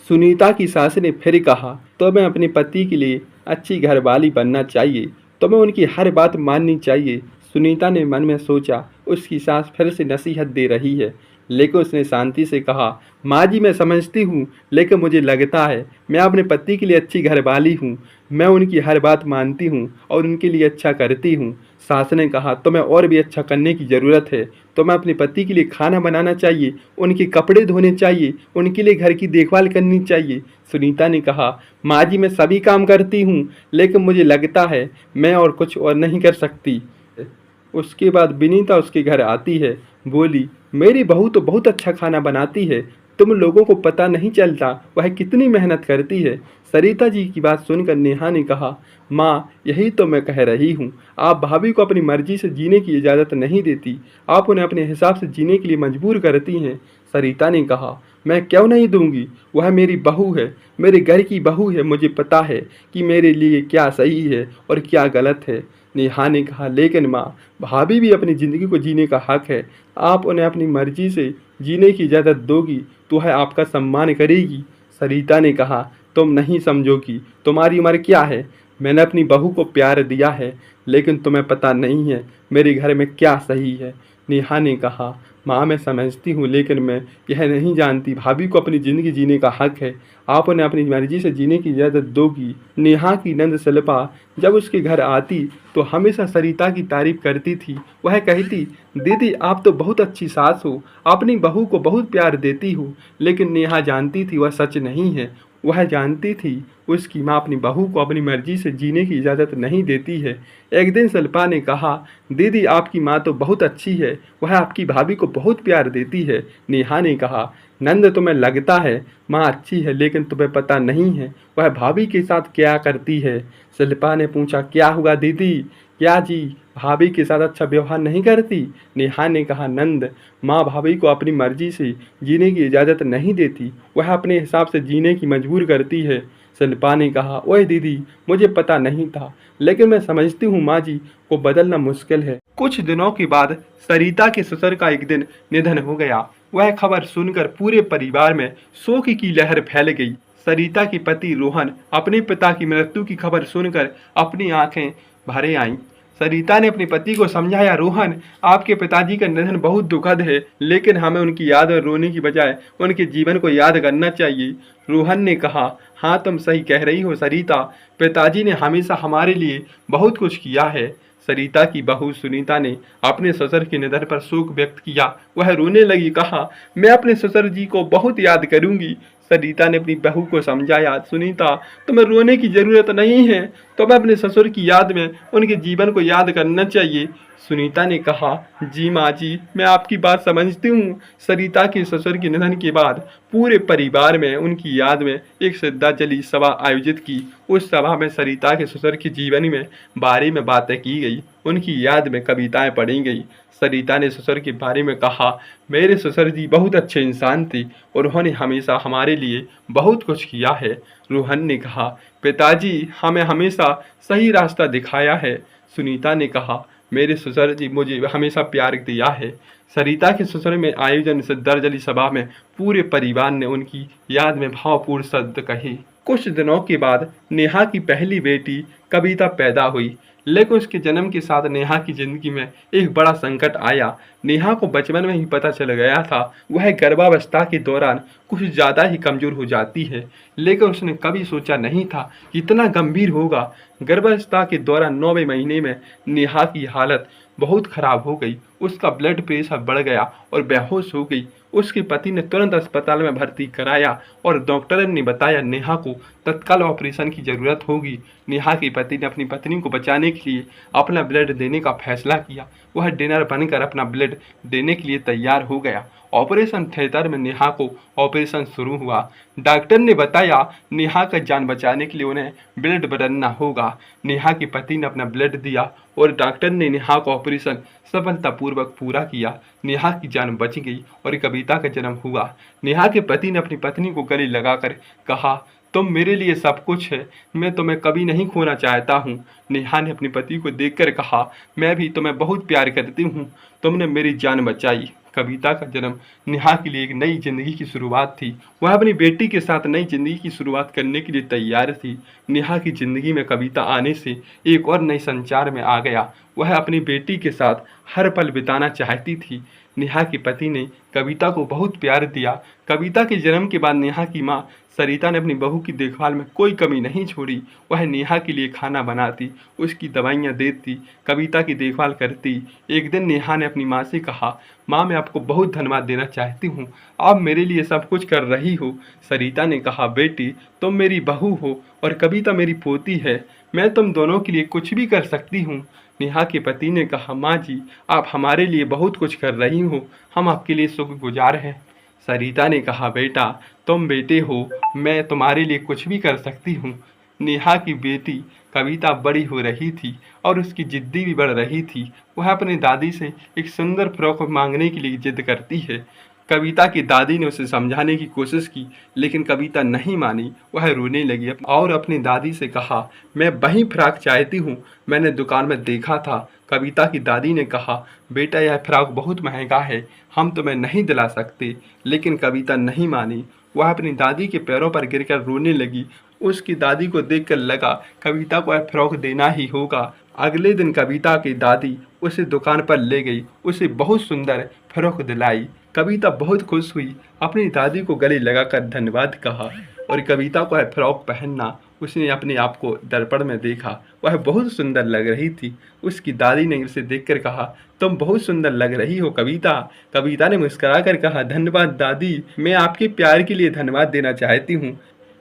सुनीता की सास ने फिर कहा, तुम्हें अपने पति के लिए अच्छी घरवाली बनना चाहिए, तुम्हें उनकी हर बात माननी चाहिए। सुनीता ने मन में सोचा, उसकी सास फिर से नसीहत दे रही है, लेकिन उसने शांति से कहा, माँ जी मैं समझती हूँ, लेकिन मुझे लगता है मैं अपने पति के लिए अच्छी घरवाली हूँ। मैं उनकी हर बात मानती हूँ और उनके लिए अच्छा करती हूँ। सास ने कहा, तुम्हें और भी अच्छा करने की ज़रूरत है। तुम्हें अपने पति के लिए खाना बनाना चाहिए, उनके कपड़े धोने चाहिए, उनके लिए घर की देखभाल करनी चाहिए। सुनीता ने कहा, माँ जी मैं सभी काम करती हूँ, लेकिन मुझे लगता है मैं और कुछ और नहीं कर सकती। उसके बाद विनीता उसके घर आती है, बोली, मेरी बहू तो बहुत अच्छा खाना बनाती है, तुम लोगों को पता नहीं चलता वह कितनी मेहनत करती है। सरिता जी की बात सुनकर नेहा ने कहा, माँ यही तो मैं कह रही हूँ, आप भाभी को अपनी मर्जी से जीने की इजाज़त नहीं देती, आप उन्हें अपने हिसाब से जीने के लिए मजबूर करती हैं। सरिता ने कहा, मैं क्यों नहीं दूंगी, वह मेरी बहू है, मेरे घर की बहू है, मुझे पता है कि मेरे लिए क्या सही है और क्या गलत है। नेहा ने कहा, लेकिन माँ भाभी भी अपनी ज़िंदगी को जीने का हक है, आप उन्हें अपनी मर्जी से जीने की इजाज़त दोगी तो वह आपका सम्मान करेगी। सरिता ने कहा, तुम नहीं समझोगी, तुम्हारी उम्र क्या है, मैंने अपनी बहू को प्यार दिया है, लेकिन तुम्हें पता नहीं है मेरे घर में क्या सही है। नेहा ने कहा, माँ मैं समझती हूँ, लेकिन मैं यह नहीं जानती भाभी को अपनी ज़िंदगी जीने का हक है, आप उन्हें अपनी मर्जी से जीने की इजाज़त दोगी। नेहा की नंद शिल्पा जब उसके घर आती तो हमेशा सरिता की तारीफ करती थी। वह कहती, दीदी आप तो बहुत अच्छी सास हो, अपनी बहू को बहुत प्यार देती हो। लेकिन नेहा जानती थी वह सच नहीं है। वह जानती थी उसकी माँ अपनी बहू को अपनी मर्जी से जीने की इजाज़त नहीं देती है। एक दिन शिल्पा ने कहा, दीदी आपकी माँ तो बहुत अच्छी है, वह आपकी भाभी को बहुत प्यार देती है। नेहा ने कहा, नंद तुम्हें लगता है माँ अच्छी है, लेकिन तुम्हें पता नहीं है वह भाभी के साथ क्या करती है। शिल्पा ने पूछा, क्या हुआ दीदी, क्या जी भाभी के साथ अच्छा व्यवहार नहीं करती। नेहा ने कहा, नंद माँ भाभी को अपनी मर्जी से जीने की इजाज़त नहीं देती, वह अपने हिसाब से जीने की मजबूर करती है। शिल्पा ने कहा, ओए दीदी मुझे पता नहीं था, लेकिन मैं समझती हूँ माँ जी को बदलना मुश्किल है। कुछ दिनों के बाद सरिता के ससुर का एक दिन निधन हो गया। वह खबर सुनकर पूरे परिवार में शोक की लहर फैल गई। सरिता के पति रोहन अपने पिता की मृत्यु की खबर सुनकर अपनी आंखें भरे आईं। सरिता ने अपने पति को समझाया, रोहन आपके पिताजी का निधन बहुत दुखद है, लेकिन हमें उनकी याद में रोने की बजाय उनके जीवन को याद करना चाहिए। रोहन ने कहा, हाँ तुम सही कह रही हो सरिता, पिताजी ने हमेशा हमारे लिए बहुत कुछ किया है। सरिता की बहू सुनीता ने अपने ससुर के निधन पर शोक व्यक्त किया। वह रोने लगी, कहा, मैं अपने ससुर जी को बहुत याद करूंगी। सरिता ने अपनी बहू को समझाया, सुनीता तुम्हें रोने की जरूरत नहीं है, तुम्हें अपने ससुर की याद में उनके जीवन को याद करना चाहिए। सुनीता ने कहा, जी माँ जी मैं आपकी बात समझती हूँ। सरिता के ससुर के निधन के बाद पूरे परिवार में उनकी याद में एक श्रद्धांजलि सभा आयोजित की। उस सभा में सरिता के ससुर के जीवन में बारे में बातें की गई, उनकी याद में कविताएं पढ़ी गई। सरिता ने ससुर के बारे में कहा, मेरे ससुर जी बहुत अच्छे इंसान थे और उन्होंने हमेशा हमारे लिए बहुत कुछ किया है। रोहन ने कहा, पिताजी हमें हमेशा सही रास्ता दिखाया है। सुनीता ने कहा, मेरे ससुर जी मुझे हमेशा प्यार दिया है। सरिता के ससुर में आयोजन श्रद्धांजलि सभा में पूरे परिवार ने उनकी याद में भावपूर्ण शब्द कहे। कुछ दिनों के बाद नेहा की पहली बेटी कविता पैदा हुई, लेकिन उसके जन्म के साथ नेहा की जिंदगी में एक बड़ा संकट आया। नेहा को बचपन में ही पता चल गया था वह गर्भावस्था के दौरान कुछ ज़्यादा ही कमज़ोर हो जाती है, लेकिन उसने कभी सोचा नहीं था कि इतना गंभीर होगा। गर्भावस्था के दौरान 9वें महीने में नेहा की हालत बहुत खराब हो गई। उसका ब्लड प्रेशर बढ़ गया और बेहोश हो गई। उसके पति ने तुरंत अस्पताल में भर्ती कराया और डॉक्टर ने बताया नेहा को तत्काल ऑपरेशन की ज़रूरत होगी। नेहा के पति ने अपनी पत्नी को बचाने के लिए अपना ब्लड देने का फैसला किया। वह डोनर बनकर अपना ब्लड देने के लिए तैयार हो गया। ऑपरेशन थिएटर में नेहा को ऑपरेशन शुरू हुआ। डॉक्टर ने बताया नेहा का जान बचाने के लिए उन्हें ब्लड बदलना होगा। नेहा के पति ने अपना ब्लड दिया और डॉक्टर ने नेहा का ऑपरेशन सफलतापूर्वक पूरा किया। नेहा की जान बच गई और कविता का जन्म हुआ। नेहा के पति ने अपनी पत्नी को गले लगाकर कहा, तुम मेरे लिए सब कुछ है, मैं तुम्हें कभी नहीं खोना चाहता हूँ। नेहा ने अपने पति को देखकर कहा, मैं भी तुम्हें बहुत प्यार करती हूँ, तुमने मेरी जान बचाई। कविता का जन्म नेहा के लिए एक नई जिंदगी की शुरुआत थी। वह अपनी बेटी के साथ नई जिंदगी की शुरुआत करने के लिए तैयार थी। नेहा की जिंदगी में कविता आने से एक और नए संचार में आ गया। वह अपनी बेटी के साथ हर पल बिताना चाहती थी। नेहा के पति ने कविता को बहुत प्यार दिया। कविता के जन्म के बाद नेहा की माँ सरिता ने अपनी बहू की देखभाल में कोई कमी नहीं छोड़ी। वह नेहा के लिए खाना बनाती, उसकी दवाइयाँ देती, कविता की देखभाल करती। एक दिन नेहा ने अपनी माँ से कहा, माँ मैं आपको बहुत धन्यवाद देना चाहती हूँ, आप मेरे लिए सब कुछ कर रही हो। सरिता ने कहा, बेटी तुम मेरी बहू हो और कविता मेरी पोती है, मैं तुम दोनों के लिए कुछ भी कर सकती हूँ। नेहा के पति ने कहा, माँ जी आप हमारे लिए बहुत कुछ कर रही हो, हम आपके लिए शुक्रगुजार हैं। सरिता ने कहा, बेटा तुम बेटे हो, मैं तुम्हारे लिए कुछ भी कर सकती हूँ। नेहा की बेटी कविता बड़ी हो रही थी और उसकी जिद्दी भी बढ़ रही थी। वह अपनी दादी से एक सुंदर फ्रॉक मांगने के लिए जिद करती है। कविता की दादी ने उसे समझाने की कोशिश की, लेकिन कविता नहीं मानी। वह रोने लगी और अपनी दादी से कहा, मैं वही फ्रॉक चाहती हूँ, मैंने दुकान में देखा था। कविता की दादी ने कहा, बेटा यह फ्रॉक बहुत महंगा है, हम तुम्हें नहीं दिला सकते। लेकिन कविता नहीं मानी। वह अपनी दादी के पैरों पर गिरकर रोने लगी। उसकी दादी को देखकर लगा कविता को यह फ्रॉक देना ही होगा। अगले दिन कविता की दादी उसे दुकान पर ले गई, उसे बहुत सुंदर फ्रॉक दिलाई। कविता बहुत खुश हुई, अपनी दादी को गले लगाकर धन्यवाद कहा और कविता को यह फ्रॉक पहनना उसने अपने आप को दर्पण में देखा। वह बहुत सुंदर लग रही थी। उसकी दादी ने उसे देखकर कहा, तुम बहुत सुंदर लग रही हो कविता। कविता ने मुस्कुराकर कहा, धन्यवाद दादी, मैं आपके प्यार के लिए धन्यवाद देना चाहती हूँ।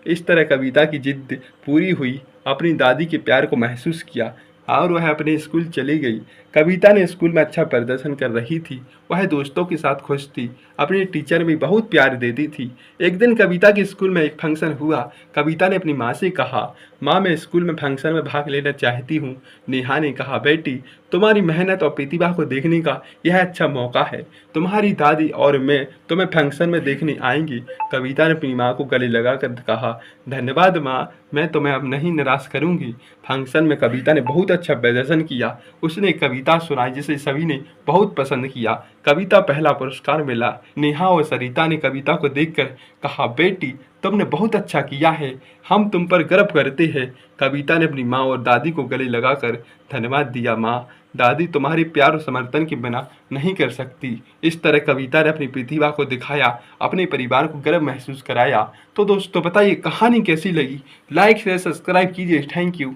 इस तरह कविता की जिद पूरी हुई, अपनी दादी के प्यार को महसूस किया और वह अपने स्कूल चली गई। कविता ने स्कूल में अच्छा प्रदर्शन कर रही थी। वह दोस्तों के साथ खुश थी, अपने टीचर भी बहुत प्यार देती थी। एक दिन कविता के स्कूल में एक फंक्शन हुआ। कविता ने अपनी माँ से कहा, माँ मैं स्कूल में फंक्शन में भाग लेना चाहती हूँ। नेहा ने कहा, बेटी तुम्हारी मेहनत और प्रतिभा को देखने का यह अच्छा मौका है, तुम्हारी दादी और मैं तुम्हें फंक्शन में देखने आएंगी। कविता ने अपनी माँ को गले लगाकर कहा, धन्यवाद माँ, मैं तुम्हें अब नहीं निराश करूंगी। फंक्शन में कविता ने बहुत अच्छा प्रदर्शन किया। उसने कविता सुनाई जिसे सभी ने बहुत पसंद किया। कविता पहला पुरस्कार मिला। नेहा और सरिता ने कविता को देखकर कहा, बेटी तुमने बहुत अच्छा किया है, हम तुम पर गर्व करते हैं। कविता ने अपनी माँ और दादी को गले लगाकर धन्यवाद दिया। माँ दादी तुम्हारे प्यार और समर्थन के बिना नहीं कर सकती। इस तरह कविता ने अपनी प्रतिभा को दिखाया, अपने परिवार को गर्व महसूस कराया। तो दोस्तों बताइए कहानी कैसी लगी, लाइक शेयर सब्सक्राइब कीजिए। Thank you.